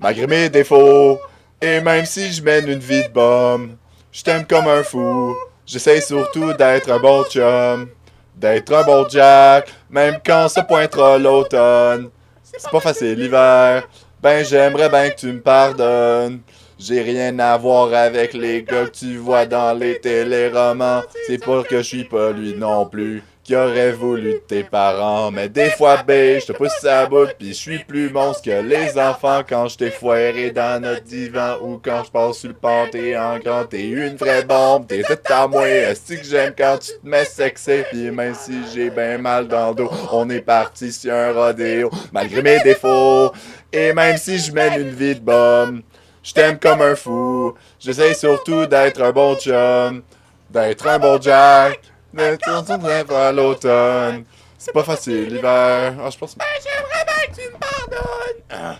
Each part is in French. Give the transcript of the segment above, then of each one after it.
Malgré mes défauts, et même si je mène une vie de bum, je t'aime comme un fou. J'essaie surtout d'être un bon chum, d'être un bon Jack, même quand se pointera l'automne. C'est pas facile l'hiver, ben j'aimerais bien que tu me pardonnes. J'ai rien à voir avec les gars que tu vois dans les téléromans. C'est pas que je suis pas lui non plus qui aurait voulu de tes parents. Mais des fois, B, je te pousse à bout, pis je suis plus monstre que les enfants quand je t'ai foiré dans notre divan ou quand je passe sur le panthéon. Quand t'es une vraie bombe, t'es tout à moi. Est-ce que j'aime quand tu te mets sexy? Pis même si j'ai ben mal dans le dos, on est parti sur un rodéo. Malgré mes défauts, et même si je mène une vie de bum, je t'aime comme un fou. J'essaie surtout d'être un bon chum, d'être un bon Jack, d'être à l'automne. C'est pas facile l'hiver. Ah, je pense. Ben, j'aimerais bien que tu me pardonnes.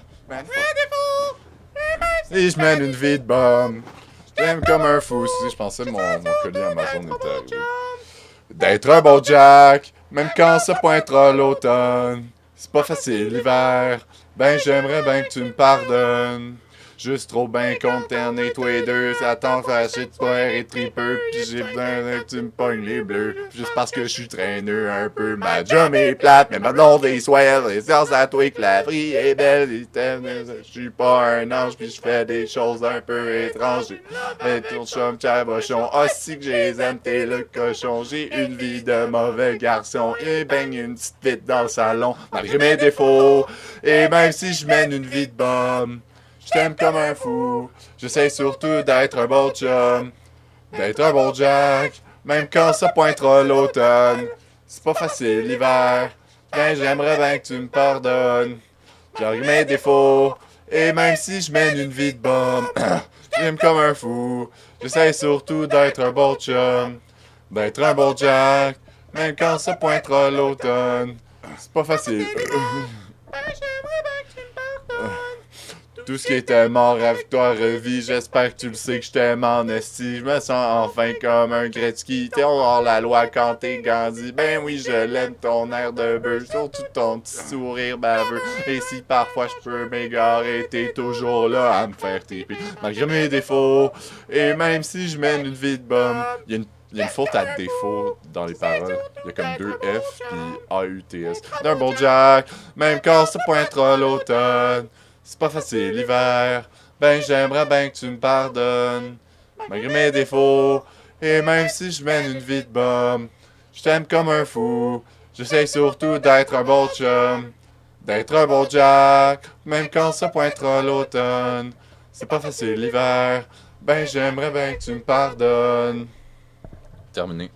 Si je mène une vie de bum, je t'aime comme un fou. Si je pensais mon collier Amazon était arrivé. D'être un bon Jack, même quand se pointera l'automne. C'est pas facile l'hiver. Ben, j'aimerais bien que tu me pardonnes. Juste trop ben conterné, toi et deux. Ça t'en fâché de poire et tripeux. Pis j'ai besoin que tu me pognes les bleus. Juste parce que je suis traîneux un peu. Ma job est plate, mais ma blonde est soir. Les séances à toi que la vie est belle. Je suis pas un ange, pis je fais des choses un peu étranges. Et ton chum, chabochon. Ah, si que j'ai les aime, t'es le cochon. J'ai une vie de mauvais garçon. Et baigne une petite vite dans le salon. Malgré mes défauts. Et même si je mène une vie de bum. Je t'aime comme un fou. J'essaie surtout d'être un bon chum, d'être un bon Jack, même quand ça pointera l'automne. C'est pas facile l'hiver. Ben j'aimerais bien que tu me pardonnes. J'ai mes défauts. Et même si je mène une vie de bum, je t'aime comme un fou. J'essaie surtout d'être un bon chum, d'être un bon Jack, même quand ça pointera l'automne. C'est pas facile. Ben j'aimerais bien que tu me pardonnes. Tout ce qui était mort avec toi revit. J'espère que tu le sais que je t'aime en esti. Je me sens enfin comme un Gretzky. T'es hors la loi quand t'es Gandhi. Ben oui, je l'aime ton air de bœuf. Surtout ton petit sourire baveux. Et si parfois je peux m'égarer, t'es toujours là à me faire triper. Malgré mes défauts. Et même si je mène une vie de bum, il y a une faute à défaut dans les paroles. Il y a comme deux F puis A-U-T-S. D'un bon Jack, même quand se pointera l'automne. C'est pas facile l'hiver, ben j'aimerais bien que tu me pardonnes, malgré mes défauts, et même si je mène une vie de bum, je t'aime comme un fou, j'essaie surtout d'être un bon chum, d'être un bon Jack, même quand ça pointera l'automne. C'est pas facile l'hiver, ben j'aimerais bien que tu me pardonnes. Terminé.